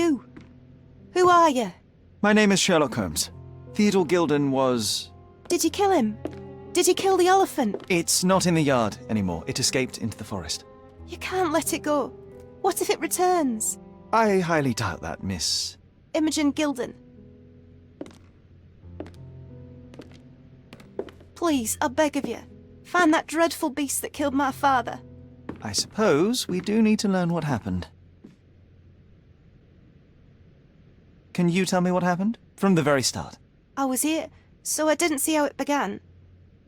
you? Who are you? My name is Sherlock Holmes. Theodore Gilden was... Did you kill him? Did you kill the elephant? It's not in the yard anymore. It escaped into the forest. You can't let it go. What if it returns? I highly doubt that, Miss... Imogen Gilden. Please, I beg of you, find that dreadful beast that killed my father. I suppose we do need to learn what happened. Can you tell me what happened? From the very start. I was here, so I didn't see how it began.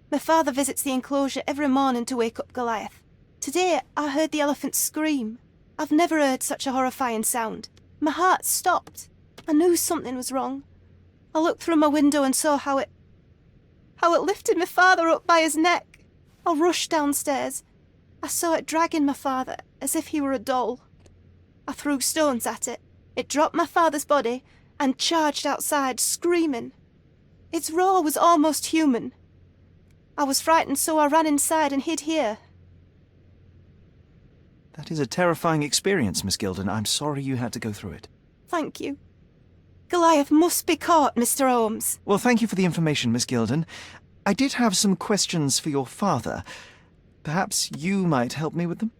My father visits the enclosure every morning to wake up Goliath. Today, I heard the elephant scream. I've never heard such a horrifying sound. My heart stopped. I knew something was wrong. I looked through my window and saw how it lifted my father up by his neck. I rushed downstairs. I saw it dragging my father as if he were a doll. I threw stones at it. It dropped my father's body and charged outside, screaming. Its roar was almost human. I was frightened, so I ran inside and hid here. That is a terrifying experience, Miss Gilden. I'm sorry you had to go through it. Thank you. Goliath must be caught, Mr. Holmes. Well, thank you for the information, Miss Gilden. I did have some questions for your father. Perhaps you might help me with them?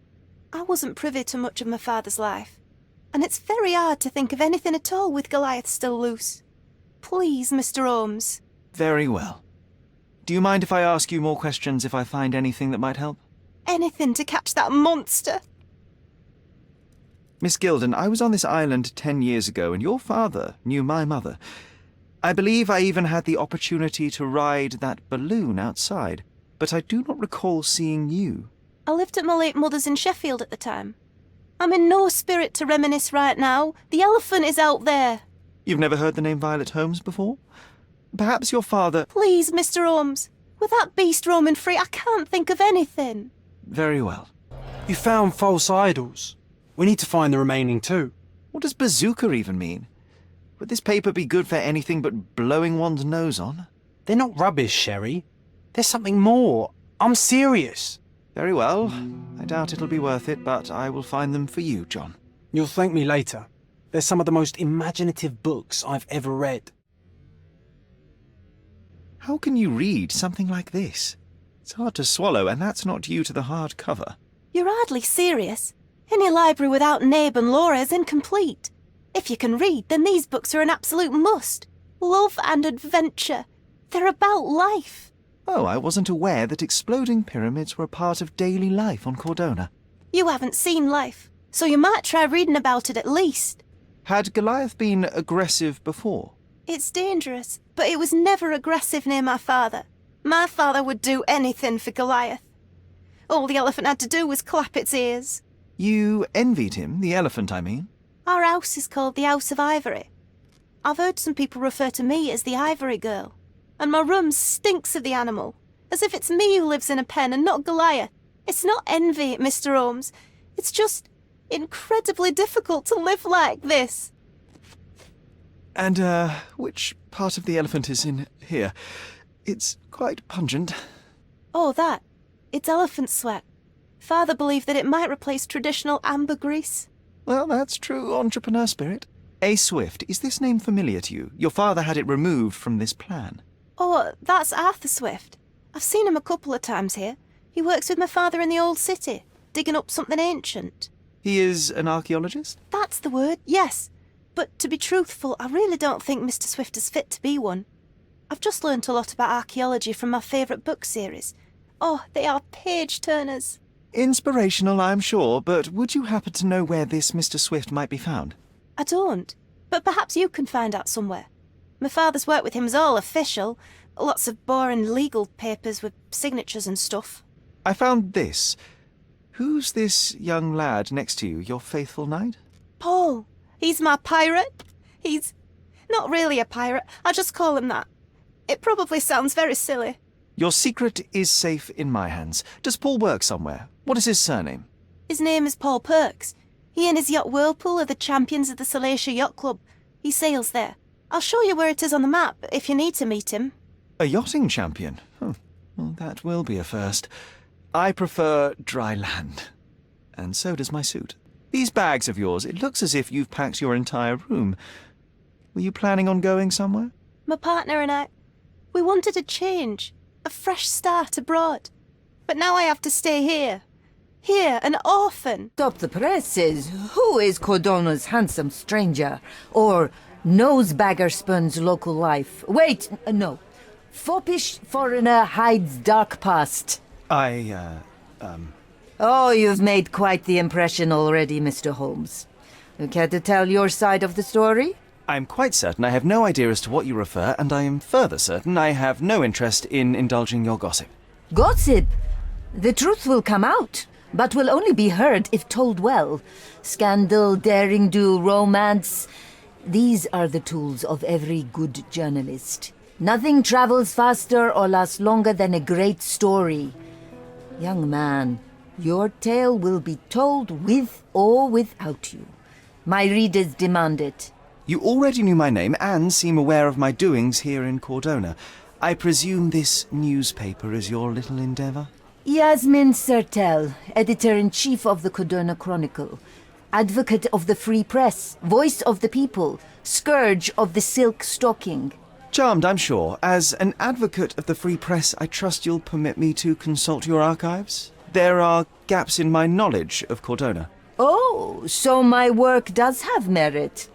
I wasn't privy to much of my father's life, and it's very hard to think of anything at all with Goliath still loose. Please, Mr. Holmes. Very well. Do you mind if I ask you more questions if I find anything that might help? Anything to catch that monster. Miss Gilden, I was on this island 10 years ago, and your father knew my mother. I believe I even had the opportunity to ride that balloon outside, but I do not recall seeing you. I lived at my late mother's in Sheffield at the time. I'm in no spirit to reminisce right now. The elephant is out there. You've never heard the name Violet Holmes before? Perhaps your father... Please, Mr. Holmes. With that beast roaming free, I can't think of anything. Very well. You found false idols. We need to find the remaining two. What does bazooka even mean? Would this paper be good for anything but blowing one's nose on? They're not rubbish, Sherry. There's something more. I'm serious. Very well. I doubt it'll be worth it, but I will find them for you, John. You'll thank me later. They're some of the most imaginative books I've ever read. How can you read something like this? It's hard to swallow, and that's not due to the hard cover. You're hardly serious. Any library without Nabe and Laura is incomplete. If you can read, then these books are an absolute must. Love and adventure. They're about life. Oh, I wasn't aware that exploding pyramids were a part of daily life on Cordona. You haven't seen life, so you might try reading about it at least. Had Goliath been aggressive before? It's dangerous, but it was never aggressive near my father. My father would do anything for Goliath. All the elephant had to do was clap its ears. You envied him, the elephant, I mean? Our house is called the House of Ivory. I've heard some people refer to me as the Ivory Girl, and my room stinks of the animal, as if it's me who lives in a pen and not Goliath. It's not envy, Mr. Holmes. It's just incredibly difficult to live like this. And, which part of the elephant is in here? It's quite pungent. Oh, that. It's elephant sweat. Father believed that it might replace traditional ambergris. Well, that's true entrepreneur spirit. A. Swift, is this name familiar to you? Your father had it removed from this plan. Oh, that's Arthur Swift. I've seen him a couple of times here. He works with my father in the old city, digging up something ancient. He is an archaeologist? That's the word, yes. But to be truthful, I really don't think Mr. Swift is fit to be one. I've just learnt a lot about archaeology from my favourite book series. Oh, they are page-turners. Inspirational, I'm sure, but would you happen to know where this Mr. Swift might be found? I don't, but perhaps you can find out somewhere. My father's work with him is all official. Lots of boring legal papers with signatures and stuff. I found this. Who's this young lad next to you, your faithful knight? Paul. He's my pirate. He's not really a pirate. I just call him that. It probably sounds very silly. Your secret is safe in my hands. Does Paul work somewhere? What is his surname? His name is Paul Perks. He and his yacht Whirlpool are the champions of the Salacia Yacht Club. He sails there. I'll show you where it is on the map if you need to meet him. A yachting champion? Well, that will be a first. I prefer dry land. And so does my suit. These bags of yours, it looks as if you've packed your entire room. Were you planning on going somewhere? My partner and I, we wanted a change, a fresh start abroad. But now I have to stay here. Here, an orphan. Stop the presses. Who is Cordona's handsome stranger? Or nosebagger spurns local life? Wait, no. Foppish foreigner hides dark past. Oh, you've made quite the impression already, Mr. Holmes. You care to tell your side of the story? I'm quite certain I have no idea as to what you refer, and I am further certain I have no interest in indulging your gossip. Gossip? The truth will come out, but will only be heard if told well. Scandal, daring-do, romance. These are the tools of every good journalist. Nothing travels faster or lasts longer than a great story. Young man, your tale will be told with or without you. My readers demand it. You already knew my name and seem aware of my doings here in Cordona. I presume this newspaper is your little endeavour? Yasmin Sertel, editor-in-chief of the Cordona Chronicle. Advocate of the free press, voice of the people, scourge of the silk stocking. Charmed, I'm sure. As an advocate of the free press, I trust you'll permit me to consult your archives? There are gaps in my knowledge of Cordona. Oh, so my work does have merit.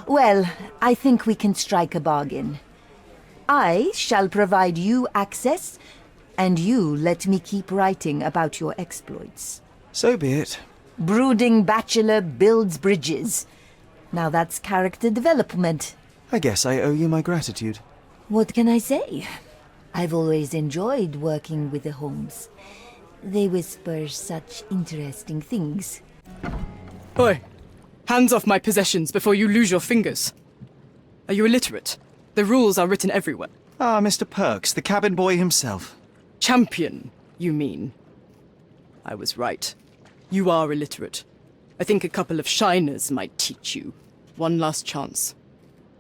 Well, I think we can strike a bargain. I shall provide you access, and you let me keep writing about your exploits. So be it. Brooding bachelor builds bridges. Now that's character development. I guess I owe you my gratitude. What can I say? I've always enjoyed working with the Holmes. They whisper such interesting things. Oi! Hands off my possessions before you lose your fingers. Are you illiterate? The rules are written everywhere. Ah, Mr. Perks, the cabin boy himself. Champion, you mean? I was right. You are illiterate. I think a couple of shiners might teach you. One last chance.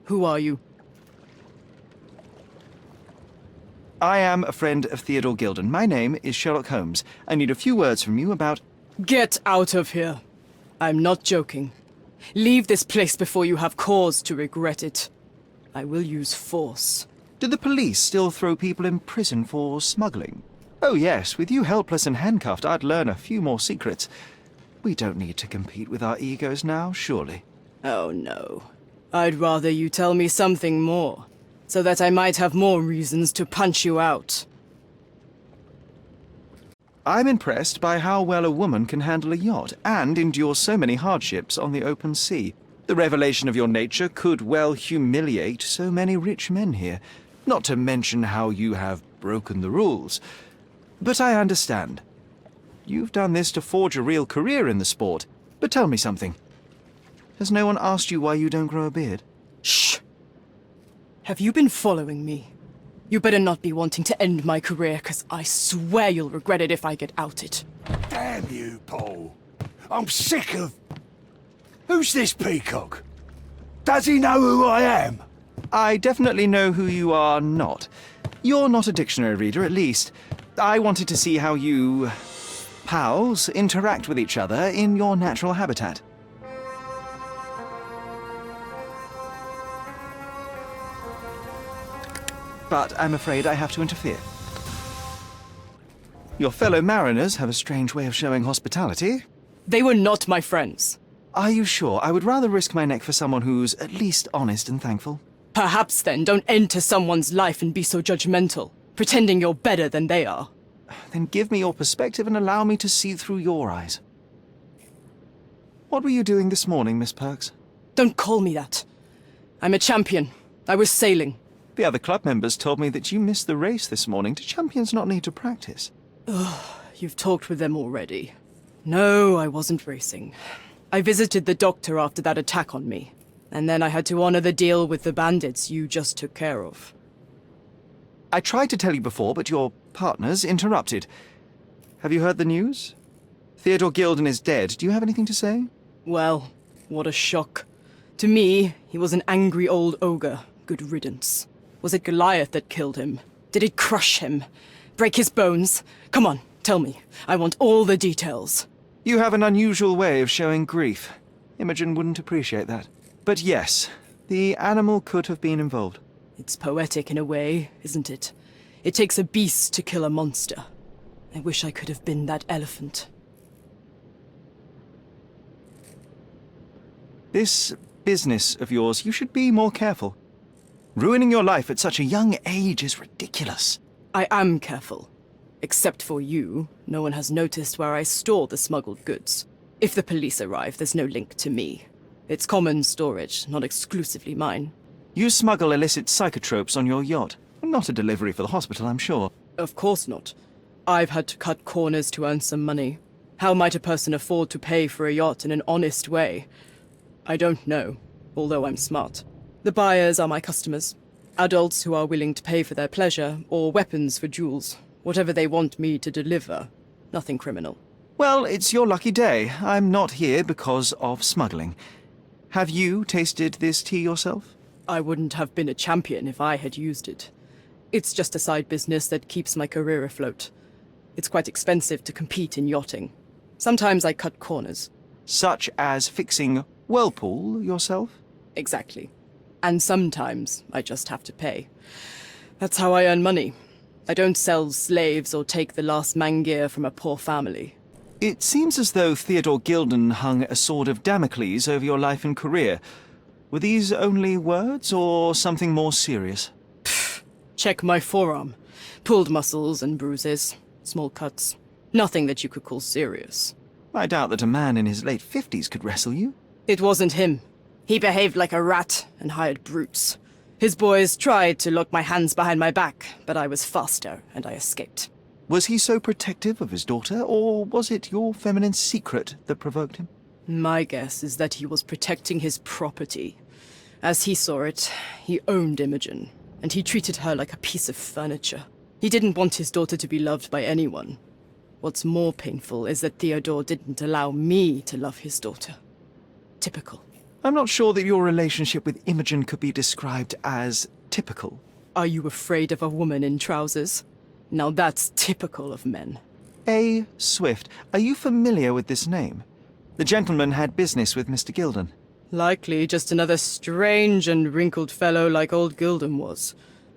Who are you? I am a friend of Theodore Gilden. My name is Sherlock Holmes. I need a few words from you about... Get out of here. I'm not joking. Leave this place before you have cause to regret it. I will use force. Do the police still throw people in prison for smuggling? Oh yes, with you helpless and handcuffed, I'd learn a few more secrets. We don't need to compete with our egos now, surely. Oh no. I'd rather you tell me something more, so that I might have more reasons to punch you out. I'm impressed by how well a woman can handle a yacht and endure so many hardships on the open sea. The revelation of your nature could well humiliate so many rich men here, not to mention how you have broken the rules. But I understand. You've done this to forge a real career in the sport. But tell me something. Has no one asked you why you don't grow a beard? Shh! Have you been following me? You better not be wanting to end my career, 'cause I swear you'll regret it if I get outed. Damn you, Paul. I'm sick of... Who's this peacock? Does he know who I am? I definitely know who you are not. You're not a dictionary reader, at least. I wanted to see how you... pals interact with each other in your natural habitat. But I'm afraid I have to interfere. Your fellow mariners have a strange way of showing hospitality. They were not my friends. Are you sure? I would rather risk my neck for someone who's at least honest and thankful. Perhaps then don't enter someone's life and be so judgmental, pretending you're better than they are. Then give me your perspective and allow me to see through your eyes. What were you doing this morning, Miss Perks? Don't call me that. I'm a champion. I was sailing. The other club members told me that you missed the race this morning. Do champions not need to practice? You've talked with them already. No, I wasn't racing. I visited the doctor after that attack on me, and then I had to honor the deal with the bandits you just took care of. I tried to tell you before, but your partners interrupted. Have you heard the news? Theodore Gilden is dead. Do you have anything to say? Well, what a shock. To me, he was an angry old ogre. Good riddance. Was it Goliath that killed him? Did it crush him? Break his bones? Come on, tell me. I want all the details. You have an unusual way of showing grief. Imogen wouldn't appreciate that. But yes, the animal could have been involved. It's poetic in a way, isn't it? It takes a beast to kill a monster. I wish I could have been that elephant. This business of yours, you should be more careful. Ruining your life at such a young age is ridiculous. I am careful. Except for you, no one has noticed where I store the smuggled goods. If the police arrive, there's no link to me. It's common storage, not exclusively mine. You smuggle illicit psychotropes on your yacht. Not a delivery for the hospital, I'm sure. Of course not. I've had to cut corners to earn some money. How might a person afford to pay for a yacht in an honest way? I don't know, although I'm smart. The buyers are my customers. Adults who are willing to pay for their pleasure, or weapons for jewels. Whatever they want me to deliver. Nothing criminal. Well, it's your lucky day. I'm not here because of smuggling. Have you tasted this tea yourself? I wouldn't have been a champion if I had used it. It's just a side business that keeps my career afloat. It's quite expensive to compete in yachting. Sometimes I cut corners. Such as fixing whirlpool yourself? Exactly. And sometimes I just have to pay. That's how I earn money. I don't sell slaves or take the last mangear from a poor family. It seems as though Theodore Gilden hung a sword of Damocles over your life and career. Were these only words, or something more serious? Check my forearm. Pulled muscles and bruises. Small cuts. Nothing that you could call serious. I doubt that a man in his late 50s could wrestle you. It wasn't him. He behaved like a rat and hired brutes. His boys tried to lock my hands behind my back, but I was faster and I escaped. Was he so protective of his daughter, or was it your feminine secret that provoked him? My guess is that he was protecting his property. As he saw it, he owned Imogen, and he treated her like a piece of furniture. He didn't want his daughter to be loved by anyone. What's more painful is that Theodore didn't allow me to love his daughter. Typical. I'm not sure that your relationship with Imogen could be described as typical. Are you afraid of a woman in trousers? Now that's typical of men. A. Swift, are you familiar with this name? The gentleman had business with Mr. Gilden. Likely just another strange and wrinkled fellow like old Gilden was.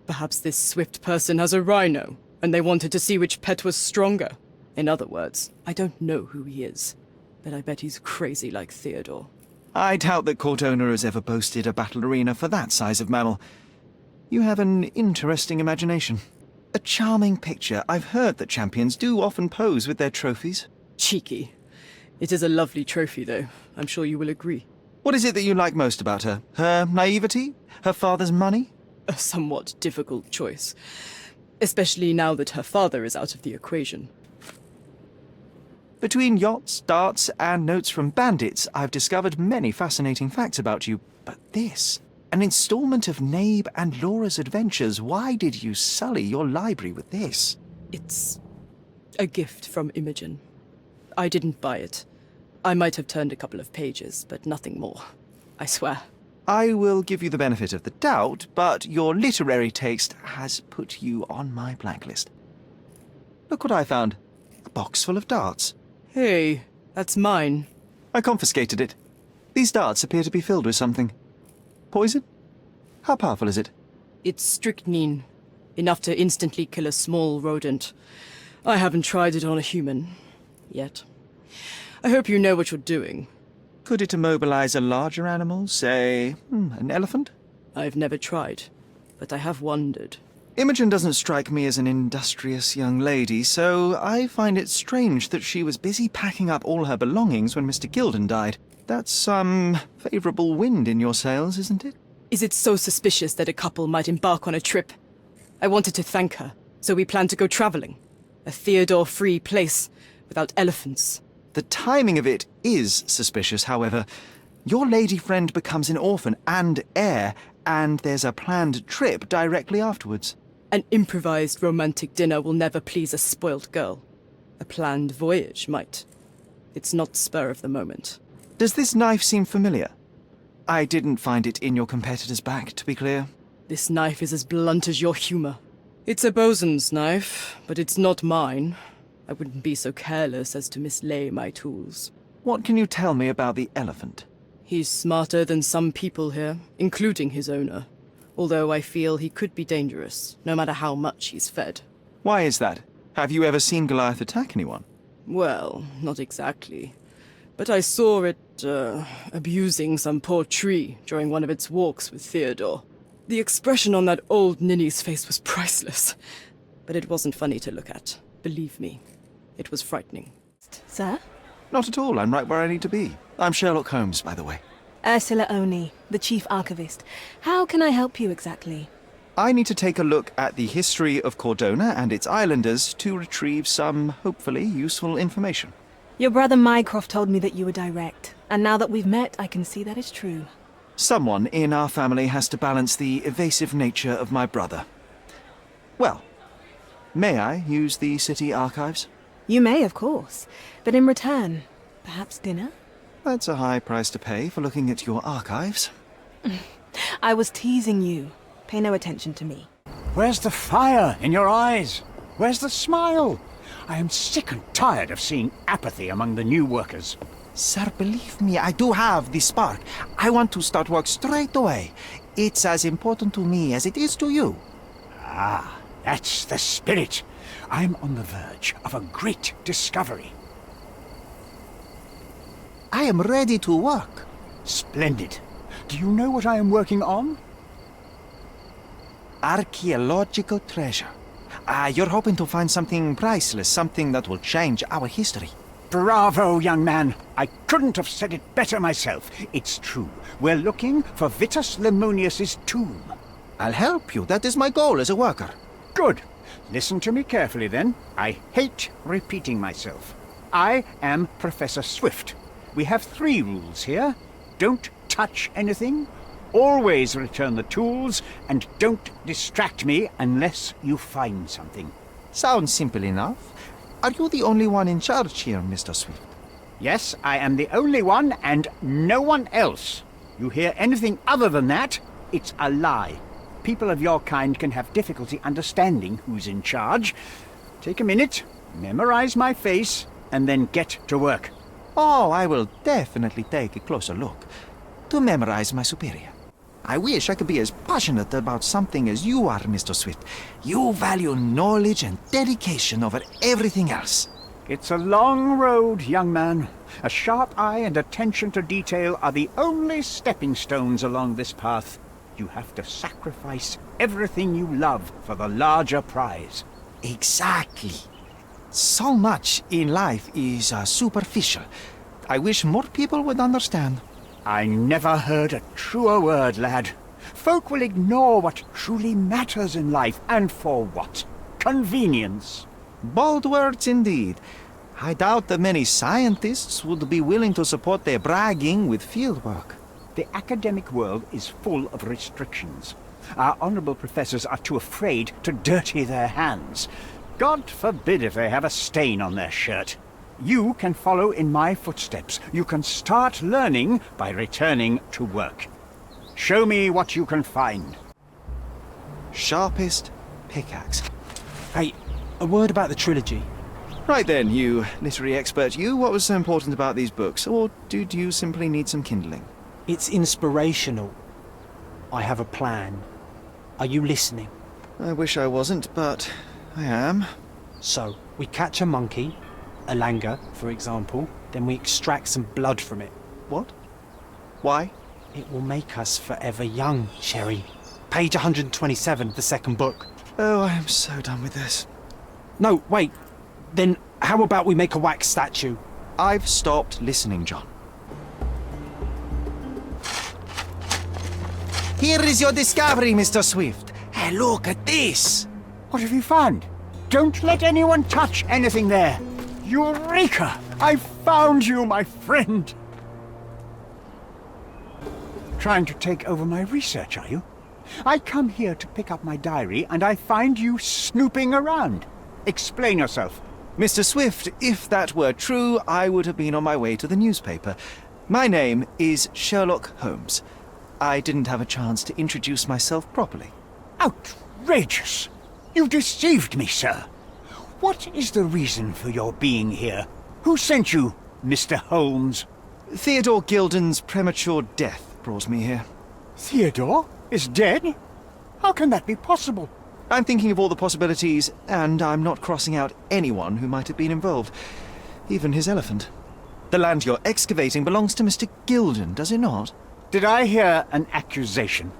Perhaps this Swift person has a rhino, and they wanted to see which pet was stronger. In other words, I don't know who he is, but I bet he's crazy like Theodore. I doubt that court owner has ever boasted a battle arena for that size of mammal. You have an interesting imagination. A charming picture. I've heard that champions do often pose with their trophies. Cheeky. It is a lovely trophy, though. I'm sure you will agree. What is it that you like most about her? Her naivety? Her father's money? A somewhat difficult choice. Especially now that her father is out of the equation. Between yachts, darts, and notes from bandits, I've discovered many fascinating facts about you. But this, an installment of Nabe and Laura's adventures. Why did you sully your library with this? It's a gift from Imogen. I didn't buy it. I might have turned a couple of pages, but nothing more. I swear. I will give you the benefit of the doubt, but your literary taste has put you on my blacklist. Look what I found. A box full of darts. Hey, that's mine. I confiscated it. These darts appear to be filled with something. Poison? How powerful is it? It's strychnine. Enough to instantly kill a small rodent. I haven't tried it on a human. Yet. I hope you know what you're doing. Could it immobilize a larger animal, say, an elephant? I've never tried, but I have wondered. Imogen doesn't strike me as an industrious young lady, so I find it strange that she was busy packing up all her belongings when Mr. Gilden died. That's some favorable wind in your sails, isn't it? Is it so suspicious that a couple might embark on a trip? I wanted to thank her, so we planned to go traveling. A Theodore-free place, without elephants. The timing of it is suspicious, however. Your lady friend becomes an orphan and heir, and there's a planned trip directly afterwards. An improvised romantic dinner will never please a spoiled girl. A planned voyage might. It's not spur of the moment. Does this knife seem familiar? I didn't find it in your competitor's back, to be clear. This knife is as blunt as your humor. It's a bosun's knife, but it's not mine. I wouldn't be so careless as to mislay my tools. What can you tell me about the elephant? He's smarter than some people here, including his owner. Although I feel he could be dangerous, no matter how much he's fed. Why is that? Have you ever seen Goliath attack anyone? Well, not exactly. But I saw it, abusing some poor tree during one of its walks with Theodore. The expression on that old ninny's face was priceless. But it wasn't funny to look at. Believe me, it was frightening. Sir? Not at all. I'm right where I need to be. I'm Sherlock Holmes, by the way. Ursula Oni, the Chief Archivist. How can I help you exactly? I need to take a look at the history of Cordona and its islanders to retrieve some, hopefully, useful information. Your brother Mycroft told me that you were direct, and now that we've met, I can see that is true. Someone in our family has to balance the evasive nature of my brother. Well, may I use the city archives? You may, of course, but in return, perhaps dinner? That's a high price to pay for looking at your archives. I was teasing you. Pay no attention to me. Where's the fire in your eyes? Where's the smile? I am sick and tired of seeing apathy among the new workers. Sir, believe me, I do have the spark. I want to start work straight away. It's as important to me as it is to you. Ah, that's the spirit. I'm on the verge of a great discovery. I am ready to work. Splendid. Do you know what I am working on? Archaeological treasure. You're hoping to find something priceless, something that will change our history. Bravo, young man. I couldn't have said it better myself. It's true. We're looking for Vitus Lemonius's tomb. I'll help you. That is my goal as a worker. Good. Listen to me carefully, then. I hate repeating myself. I am Professor Swift. We have 3 rules here. Don't touch anything, always return the tools, and don't distract me unless you find something. Sounds simple enough. Are you the only one in charge here, Mr. Swift? Yes, I am the only one, and no one else. You hear anything other than that, it's a lie. People of your kind can have difficulty understanding who's in charge. Take a minute, memorize my face, and then get to work. Oh, I will definitely take a closer look to memorize my superior. I wish I could be as passionate about something as you are, Mr. Swift. You value knowledge and dedication over everything else. It's a long road, young man. A sharp eye and attention to detail are the only stepping stones along this path. You have to sacrifice everything you love for the larger prize. Exactly. So much in life is superficial. I wish more people would understand. I never heard a truer word, lad. Folk will ignore what truly matters in life, and for what? Convenience. Bold words indeed. I doubt that many scientists would be willing to support their bragging with fieldwork. The academic world is full of restrictions. Our honourable professors are too afraid to dirty their hands. God forbid if they have a stain on their shirt. You can follow in my footsteps. You can start learning by returning to work. Show me what you can find. Sharpest pickaxe. Hey, a word about the trilogy. Right then, you literary expert, you, what was so important about these books? Or did you simply need some kindling? It's inspirational. I have a plan. Are you listening? I wish I wasn't, but I am. So, we catch a monkey, a langur, for example, then we extract some blood from it. What? Why? It will make us forever young, Sherry. Page 127, the second book. Oh, I am so done with this. No, wait. Then how about we make a wax statue? I've stopped listening, John. Here is your discovery, Mr. Swift. Hey, look at this. What have you found? Don't let anyone touch anything there. Eureka! I found you, my friend! Trying to take over my research, are you? I come here to pick up my diary, and I find you snooping around. Explain yourself. Mr. Swift, if that were true, I would have been on my way to the newspaper. My name is Sherlock Holmes. I didn't have a chance to introduce myself properly. Outrageous! You deceived me, sir. What is the reason for your being here? Who sent you, Mr. Holmes? Theodore Gilden's premature death brought me here. Theodore is dead? How can that be possible? I'm thinking of all the possibilities, and I'm not crossing out anyone who might have been involved. Even his elephant. The land you're excavating belongs to Mr. Gilden, does it not? Did I hear an accusation?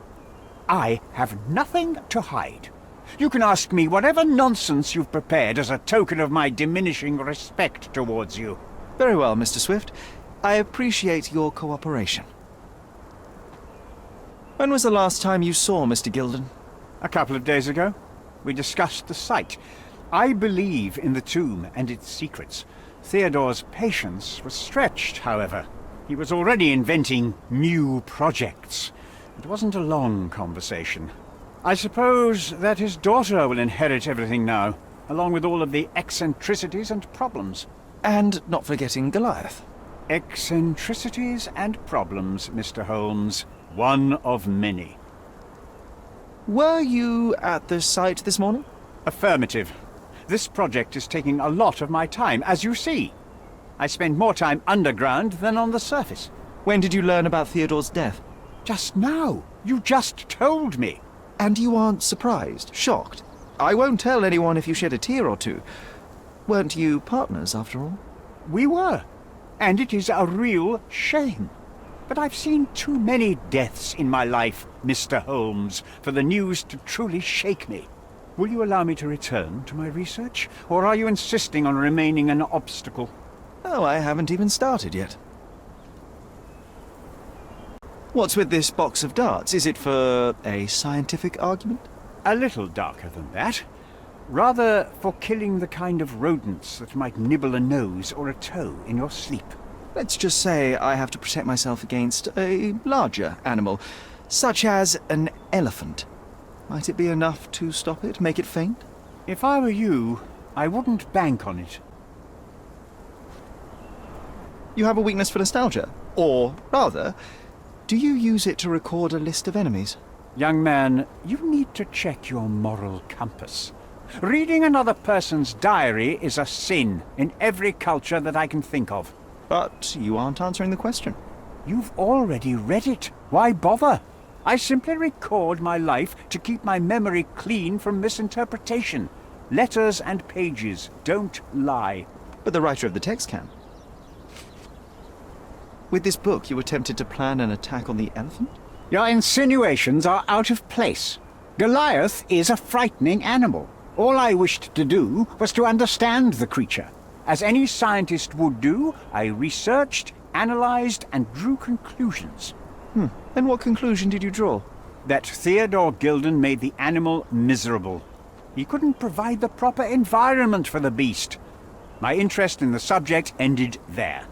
I have nothing to hide. You can ask me whatever nonsense you've prepared as a token of my diminishing respect towards you. Very well, Mr. Swift. I appreciate your cooperation. When was the last time you saw Mr. Gilden? A couple of days ago. We discussed the site. I believe in the tomb and its secrets. Theodore's patience was stretched, however. He was already inventing new projects. It wasn't a long conversation. I suppose that his daughter will inherit everything now, along with all of the eccentricities and problems. And not forgetting Goliath. Eccentricities and problems, Mr. Holmes. One of many. Were you at the site this morning? Affirmative. This project is taking a lot of my time, as you see. I spend more time underground than on the surface. When did you learn about Theodore's death? Just now. You just told me. And you aren't surprised, shocked? I won't tell anyone if you shed a tear or two. Weren't you partners, after all? We were. And it is a real shame. But I've seen too many deaths in my life, Mr. Holmes, for the news to truly shake me. Will you allow me to return to my research? Or are you insisting on remaining an obstacle? Oh, I haven't even started yet. What's with this box of darts? Is it for a scientific argument? A little darker than that. Rather for killing the kind of rodents that might nibble a nose or a toe in your sleep. Let's just say I have to protect myself against a larger animal, such as an elephant. Might it be enough to stop it, make it faint? If I were you, I wouldn't bank on it. You have a weakness for nostalgia? Or, rather, do you use it to record a list of enemies? Young man, you need to check your moral compass. Reading another person's diary is a sin in every culture that I can think of. But you aren't answering the question. You've already read it. Why bother? I simply record my life to keep my memory clean from misinterpretation. Letters and pages don't lie. But the writer of the text can. With this book, you attempted to plan an attack on the elephant? Your insinuations are out of place. Goliath is a frightening animal. All I wished to do was to understand the creature. As any scientist would do, I researched, analyzed, and drew conclusions. And what conclusion did you draw? That Theodore Gilden made the animal miserable. He couldn't provide the proper environment for the beast. My interest in the subject ended there.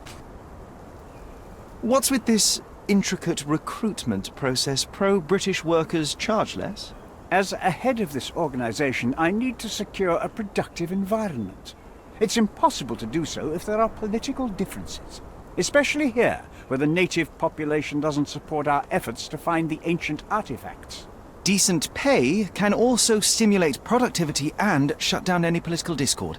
What's with this intricate recruitment process? Pro-British workers charge less? As a head of this organization, I need to secure a productive environment. It's impossible to do so if there are political differences, especially here, where the native population doesn't support our efforts to find the ancient artifacts. Decent pay can also stimulate productivity and shut down any political discord.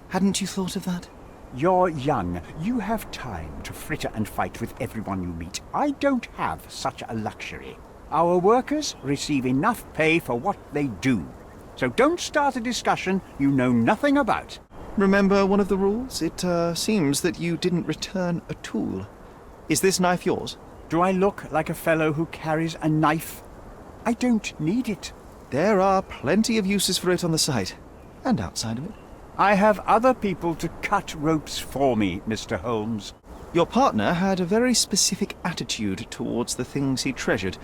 Hadn't you thought of that? You're young. You have time to fritter and fight with everyone you meet. I don't have such a luxury. Our workers receive enough pay for what they do. So don't start a discussion you know nothing about. Remember one of the rules? It seems that you didn't return a tool. Is this knife yours? Do I look like a fellow who carries a knife? I don't need it. There are plenty of uses for it on the site, and outside of it. I have other people to cut ropes for me, Mr. Holmes. Your partner had a very specific attitude towards the things he treasured.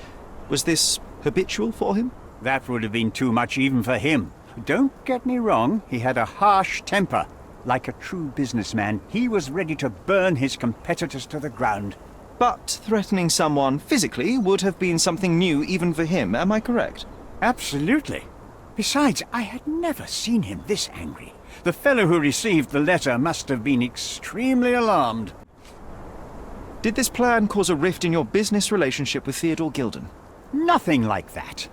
Was this habitual for him? That would have been too much even for him. Don't get me wrong, he had a harsh temper. Like a true businessman, he was ready to burn his competitors to the ground. But threatening someone physically would have been something new even for him, am I correct? Absolutely. Besides, I had never seen him this angry. The fellow who received the letter must have been extremely alarmed. Did this plan cause a rift in your business relationship with Theodore Gilden? Nothing like that.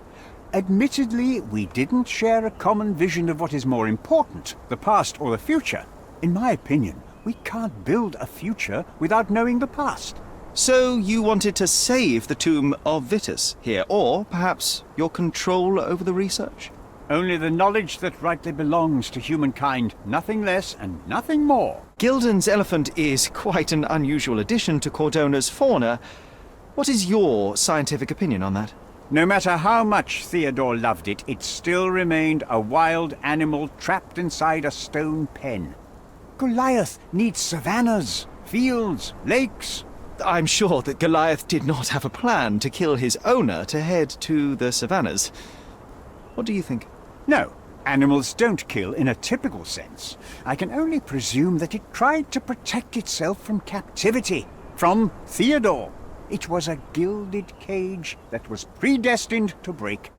Admittedly, we didn't share a common vision of what is more important, the past or the future. In my opinion, we can't build a future without knowing the past. So you wanted to save the tomb of Vitus here, or perhaps your control over the research? Only the knowledge that rightly belongs to humankind, nothing less and nothing more. Gilden's elephant is quite an unusual addition to Cordona's fauna. What is your scientific opinion on that? No matter how much Theodore loved it, it still remained a wild animal trapped inside a stone pen. Goliath needs savannas, fields, lakes. I'm sure that Goliath did not have a plan to kill his owner to head to the savannas. What do you think? No, animals don't kill in a typical sense. I can only presume that it tried to protect itself from captivity, from Theodore. It was a gilded cage that was predestined to break.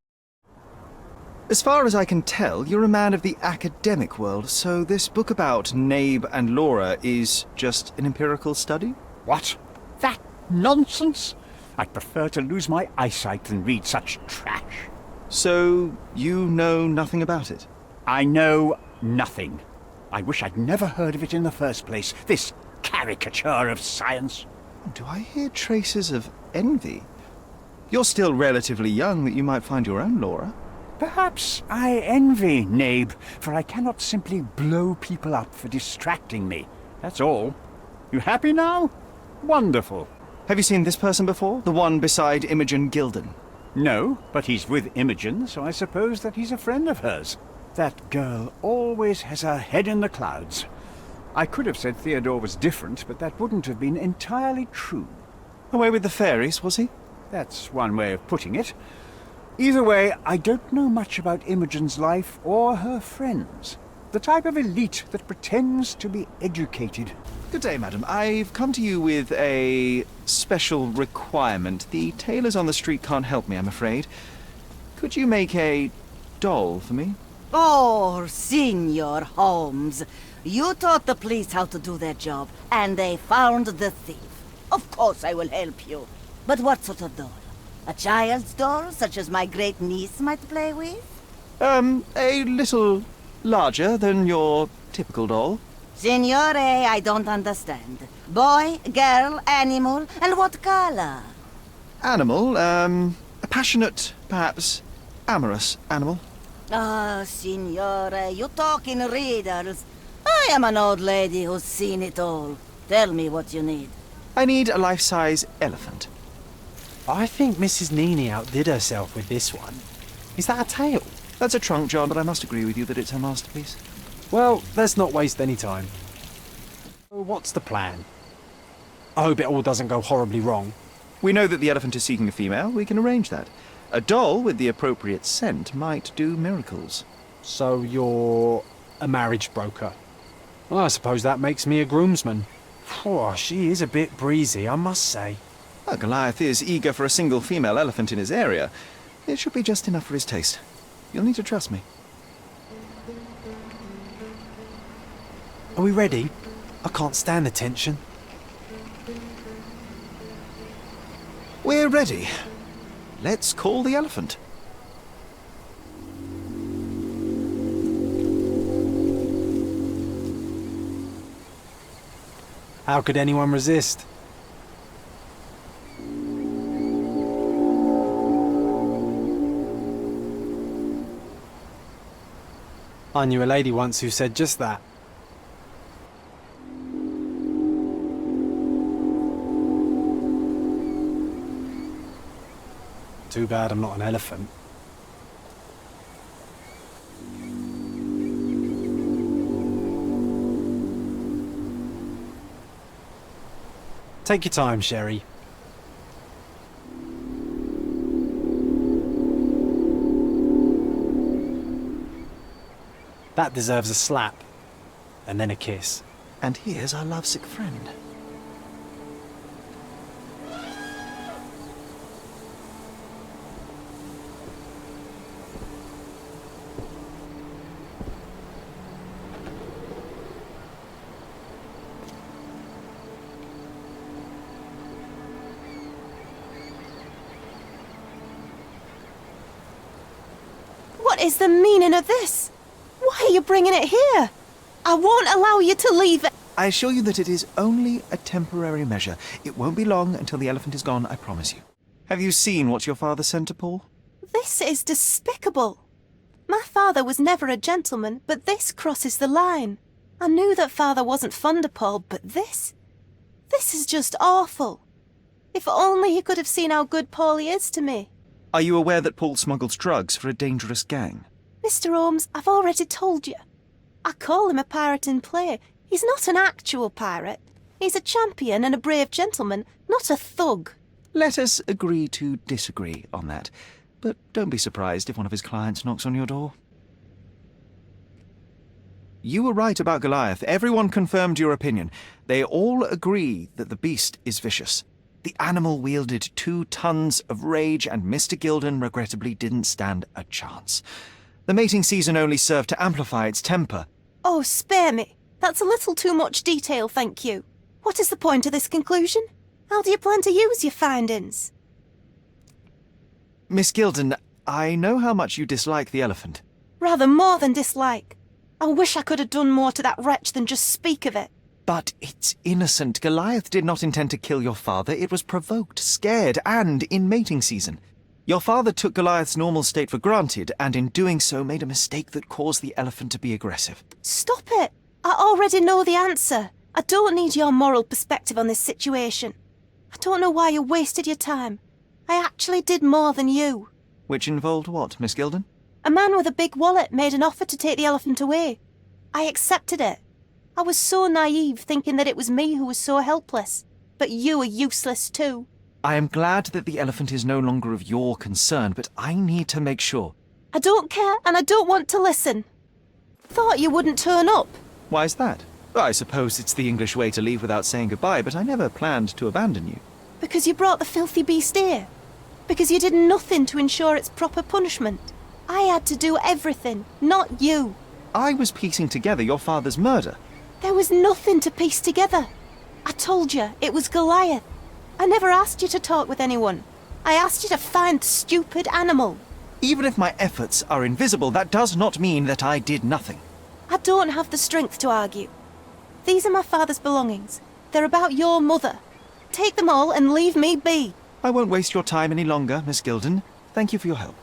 As far as I can tell, you're a man of the academic world, so this book about Nabe and Laura is just an empirical study? What? That nonsense? I'd prefer to lose my eyesight than read such trash. So, you know nothing about it? I know nothing. I wish I'd never heard of it in the first place, this caricature of science. Do I hear traces of envy? You're still relatively young that you might find your own Laura. Perhaps I envy Nabe, for I cannot simply blow people up for distracting me. That's all. You happy now? Wonderful. Have you seen this person before? The one beside Imogen Gilden? No, but he's with Imogen, so I suppose that he's a friend of hers. That girl always has her head in the clouds. I could have said Theodore was different, but that wouldn't have been entirely true. Away with the fairies, was he? That's one way of putting it. Either way, I don't know much about Imogen's life or her friends. The type of elite that pretends to be educated. Good day, madam. I've come to you with a special requirement. The tailors on the street can't help me, I'm afraid. Could you make a doll for me? Oh, Signor Holmes. You taught the police how to do their job, and they found the thief. Of course I will help you. But what sort of doll? A child's doll, such as my great-niece might play with? A little larger than your typical doll. Signore, I don't understand. Boy, girl, animal, and what color? Animal, a passionate, perhaps amorous animal. Ah, Signore, you talk in riddles. I am an old lady who's seen it all. Tell me what you need. I need a life-size elephant. I think Mrs. Nini outdid herself with this one. Is that a tail? That's a trunk, John, but I must agree with you that it's her masterpiece. Well, let's not waste any time. What's the plan? I hope it all doesn't go horribly wrong. We know that the elephant is seeking a female. We can arrange that. A doll with the appropriate scent might do miracles. So you're a marriage broker? Well, I suppose that makes me a groomsman. Oh, she is a bit breezy, I must say. Well, Goliath is eager for a single female elephant in his area. It should be just enough for his taste. You'll need to trust me. Are we ready? I can't stand the tension. We're ready. Let's call the elephant. How could anyone resist? I knew a lady once who said just that. Too bad I'm not an elephant. Take your time, Sherry. That deserves a slap. And then a kiss. And here's our lovesick friend. is the meaning of this? Why are you bringing it here? I won't allow you to leave it. I assure you that it is only a temporary measure. It won't be long until the elephant is gone, I promise you. Have you seen what your father sent to Paul? This is despicable. My father was never a gentleman, but this crosses the line. I knew that father wasn't fond of Paul, but this is just awful. If only he could have seen how good Paulie is to me. Are you aware that Paul smuggles drugs for a dangerous gang? Mr. Holmes, I've already told you. I call him a pirate in play. He's not an actual pirate. He's a champion and a brave gentleman, not a thug. Let us agree to disagree on that. But don't be surprised if one of his clients knocks on your door. You were right about Goliath. Everyone confirmed your opinion. They all agree that the beast is vicious. The animal wielded 2 tons of rage, and Mr. Gilden regrettably didn't stand a chance. The mating season only served to amplify its temper. Oh, spare me. That's a little too much detail, thank you. What is the point of this conclusion? How do you plan to use your findings? Miss Gilden, I know how much you dislike the elephant. Rather more than dislike. I wish I could have done more to that wretch than just speak of it. But it's innocent. Goliath did not intend to kill your father. It was provoked, scared, and in mating season. Your father took Goliath's normal state for granted, and in doing so made a mistake that caused the elephant to be aggressive. Stop it! I already know the answer. I don't need your moral perspective on this situation. I don't know why you wasted your time. I actually did more than you. Which involved what, Miss Gilden? A man with a big wallet made an offer to take the elephant away. I accepted it. I was so naive, thinking that it was me who was so helpless. But you are useless too. I am glad that the elephant is no longer of your concern, but I need to make sure. I don't care, and I don't want to listen. Thought you wouldn't turn up. Why is that? Well, I suppose it's the English way to leave without saying goodbye, but I never planned to abandon you. Because you brought the filthy beast here. Because you did nothing to ensure its proper punishment. I had to do everything, not you. I was piecing together your father's murder. There was nothing to piece together. I told you, it was Goliath. I never asked you to talk with anyone. I asked you to find the stupid animal. Even if my efforts are invisible, that does not mean that I did nothing. I don't have the strength to argue. These are my father's belongings. They're about your mother. Take them all and leave me be. I won't waste your time any longer, Miss Gilden. Thank you for your help.